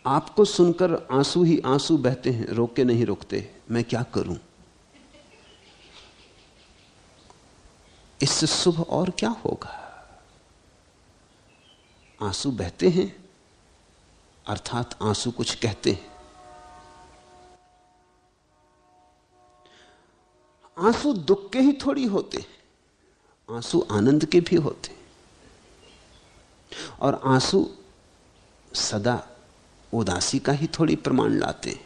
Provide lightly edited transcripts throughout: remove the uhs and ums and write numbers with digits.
आपको सुनकर आंसू ही आंसू बहते हैं, रोक के नहीं रुकते। मैं क्या करूं? इससे शुभ और क्या होगा? आंसू बहते हैं अर्थात आंसू कुछ कहते हैं। आंसू दुख के ही थोड़ी होते, आंसू आनंद के भी होते। और आंसू सदा उदासी का ही थोड़ी प्रमाण लाते,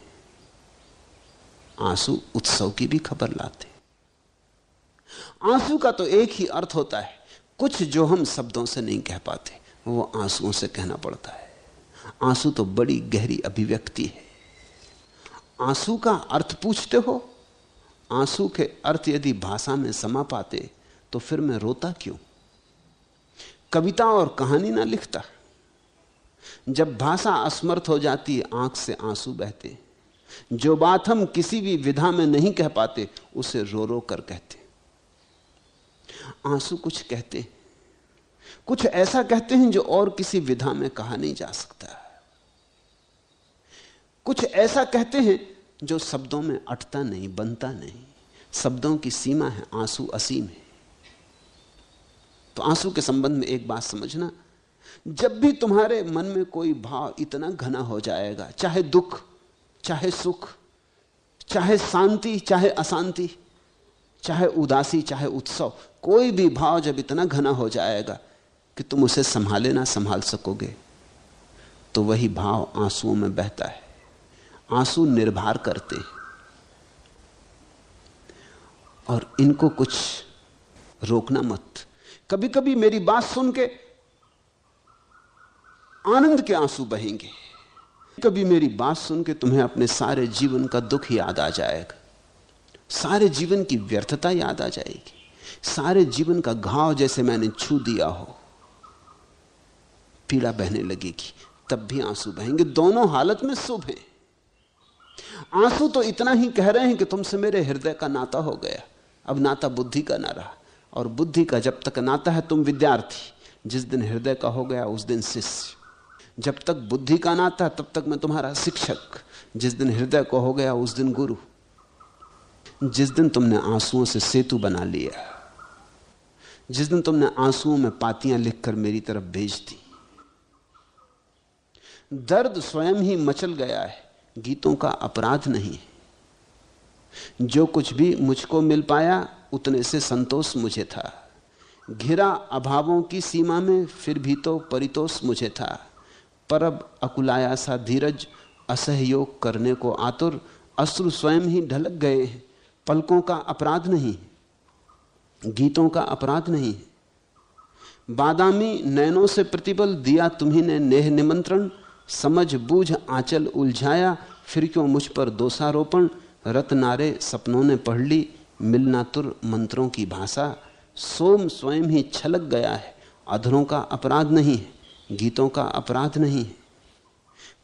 आंसू उत्सव की भी खबर लाते। आंसू का तो एक ही अर्थ होता है, कुछ जो हम शब्दों से नहीं कह पाते वो आंसुओं से कहना पड़ता है। आंसू तो बड़ी गहरी अभिव्यक्ति है। आंसू का अर्थ पूछते हो? आंसू के अर्थ यदि भाषा में समा पाते तो फिर मैं रोता क्यों? कविता और कहानी ना लिखता। जब भाषा असमर्थ हो जाती है, आंख से आंसू बहते। जो बात हम किसी भी विधा में नहीं कह पाते उसे रो रो कर कहते। आंसू कुछ कहते, कुछ ऐसा कहते हैं जो और किसी विधा में कहा नहीं जा सकता। कुछ ऐसा कहते हैं जो शब्दों में अटता नहीं, बनता नहीं। शब्दों की सीमा है, आंसू असीम है। तो आंसू के संबंध में एक बात समझना, जब भी तुम्हारे मन में कोई भाव इतना घना हो जाएगा, चाहे दुख, चाहे सुख, चाहे शांति, चाहे अशांति, चाहे उदासी, चाहे उत्सव, कोई भी भाव जब इतना घना हो जाएगा कि तुम उसे संभाले ना संभाल सकोगे, तो वही भाव आंसुओं में बहता है। आंसू निर्भर करते हैं और इनको कुछ रोकना मत। कभी कभी मेरी बात सुन के आनंद के आंसू बहेंगे, कभी मेरी बात सुन के तुम्हें अपने सारे जीवन का दुख याद आ जाएगा, सारे जीवन की व्यर्थता याद आ जाएगी, सारे जीवन का घाव जैसे मैंने छू दिया हो, पीड़ा बहने लगेगी, तब भी आंसू बहेंगे। दोनों हालत में शुभ है। आंसू तो इतना ही कह रहे हैं कि तुमसे मेरे हृदय का नाता हो गया, अब नाता बुद्धि का ना रहा। और बुद्धि का जब तक नाता है तुम विद्यार्थी, जिस दिन हृदय का हो गया उस दिन शिष्य। जब तक बुद्धि का नाता है तब तक मैं तुम्हारा शिक्षक, जिस दिन हृदय को हो गया उस दिन गुरु। जिस दिन तुमने आंसुओं से सेतु बना लिया, जिस दिन तुमने आंसुओं में पातियां लिखकर मेरी तरफ भेज दी, दर्द स्वयं ही मचल गया है, गीतों का अपराध नहीं। जो कुछ भी मुझको मिल पाया उतने से संतोष मुझे था। घिरा अभावों की सीमा में फिर भी तो परितोष मुझे था। पर अब अकुलाया सा धीरज, असहयोग करने को आतुर, अश्रु स्वयं ही ढलक गए हैं। पलकों का अपराध नहीं, गीतों का अपराध नहीं। बादामी नैनों से प्रतिबल दिया तुम्ही ने नेह निमंत्रण, समझ बूझ आंचल उलझाया, फिर क्यों मुझ पर दोषारोपण। रत्नारे सपनों ने पढ़ ली, मिलना तुर मंत्रों की भाषा। सोम स्वयं ही छलक गया है, अधरों का अपराध नहीं है, गीतों का अपराध नहीं है।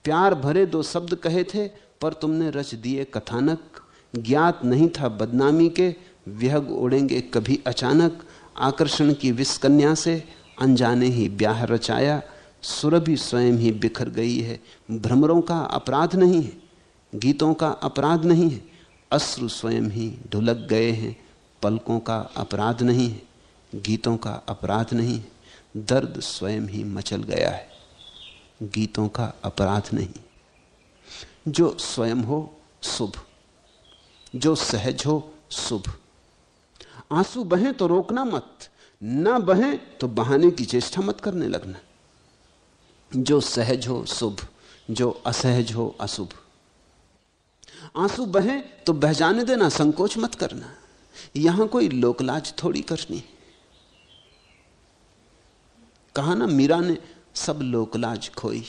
प्यार भरे दो शब्द कहे थे पर तुमने रच दिए कथानक। ज्ञात नहीं था बदनामी के, विहग उड़ेंगे कभी अचानक। आकर्षण की विस्कन्या से अनजाने ही ब्याह रचाया। सुरभि स्वयं ही बिखर गई है, भ्रमरों का अपराध नहीं है, गीतों का अपराध नहीं है। अश्रु स्वयं ही ढुलक गए हैं, पलकों का अपराध नहीं है, गीतों का अपराध नहीं है। दर्द स्वयं ही मचल गया है, गीतों का अपराध नहीं। जो स्वयं हो शुभ, जो सहज हो शुभ। आंसू बहें तो रोकना मत, ना बहें तो बहाने की चेष्टा मत करने लगना। जो सहज हो शुभ, जो असहज हो अशुभ। आंसू बहें तो बह जाने देना, संकोच मत करना। यहां कोई लोकलाज थोड़ी करनी। कहा ना मीरा ने, सब लोकलाज खोई।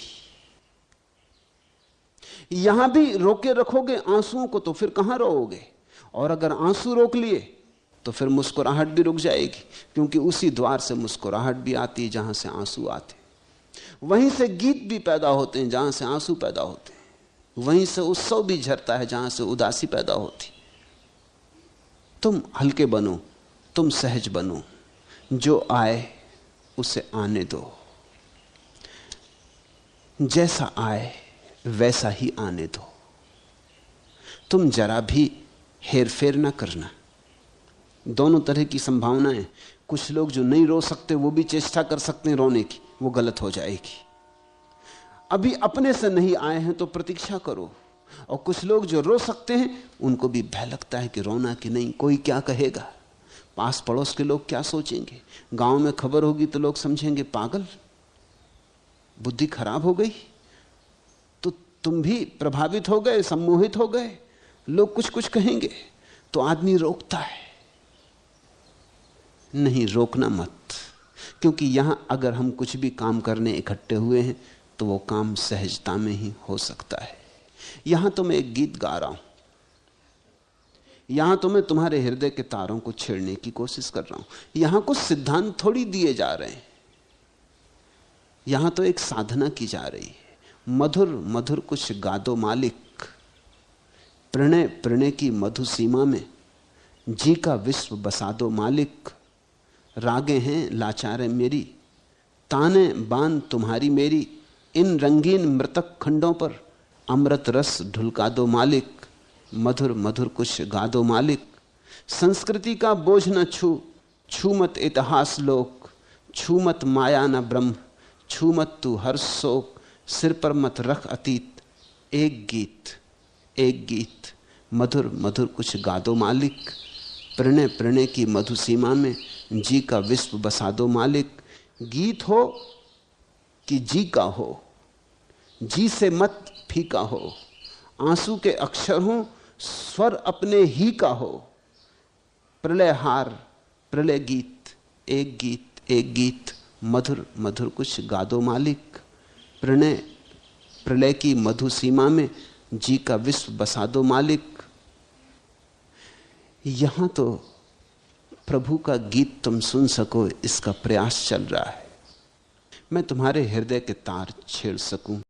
यहां भी रोके रखोगे आंसुओं को तो फिर कहां रोओगे। और अगर आंसू रोक लिए तो फिर मुस्कुराहट भी रुक जाएगी, क्योंकि उसी द्वार से मुस्कुराहट भी आती है जहां से आंसू आते। वहीं से गीत भी पैदा होते हैं जहां से आंसू पैदा होते हैं। वहीं से उत्सव भी झरता है जहां से उदासी पैदा होती। तुम हल्के बनो, तुम सहज बनो, जो आए उसे आने दो। जैसा आए वैसा ही आने दो। तुम जरा भी हेरफेर ना करना। दोनों तरह की संभावनाएं। कुछ लोग जो नहीं रो सकते वो भी चेष्टा कर सकते हैं रोने की, वो गलत हो जाएगी। अभी अपने से नहीं आए हैं तो प्रतीक्षा करो। और कुछ लोग जो रो सकते हैं उनको भी भय लगता है कि रोना कि नहीं, कोई क्या कहेगा, पास पड़ोस के लोग क्या सोचेंगे, गांव में खबर होगी तो लोग समझेंगे पागल, बुद्धि खराब हो गई। तो तुम भी प्रभावित हो गए, सम्मोहित हो गए, लोग कुछ कुछ कहेंगे, तो आदमी रोकता है। नहीं, रोकना मत, क्योंकि यहां अगर हम कुछ भी काम करने इकट्ठे हुए हैं तो वो काम सहजता में ही हो सकता है। यहां तो मैं एक गीत गा रहा हूं, यहां तो मैं तुम्हारे हृदय के तारों को छेड़ने की कोशिश कर रहा हूं। यहां कुछ सिद्धांत थोड़ी दिए जा रहे हैं, यहां तो एक साधना की जा रही है। मधुर मधुर कुछ गादो मालिक, प्रणय प्रणय की मधु सीमा में जी का विश्व बसा दो मालिक। रागे हैं लाचारे मेरी, ताने बान तुम्हारी मेरी, इन रंगीन मृतक खंडों पर अमृत रस ढुलका दो मालिक। मधुर मधुर कुछ गा दो मालिक। संस्कृति का बोझ न छू मत इतिहास लोक, छू मत माया न ब्रह्म, छू मत तू हर शोक, सिर पर मत रख अतीत। एक गीत एक गीत, मधुर मधुर कुछ गा दो मालिक। प्रणय प्रणय की मधु सीमा में जी का विश्व बसा दो मालिक। गीत हो कि जी का हो, जी से मत फीका हो, आंसू के अक्षर हो, स्वर अपने ही का हो। प्रलय हार प्रलय गीत, एक गीत एक गीत, मधुर मधुर कुछ गा दो मालिक। प्रणय प्रलय की मधु सीमा में जी का विश्व बसा दो मालिक। यहां तो प्रभु का गीत तुम सुन सको, इसका प्रयास चल रहा है। मैं तुम्हारे हृदय के तार छेड़ सकूं,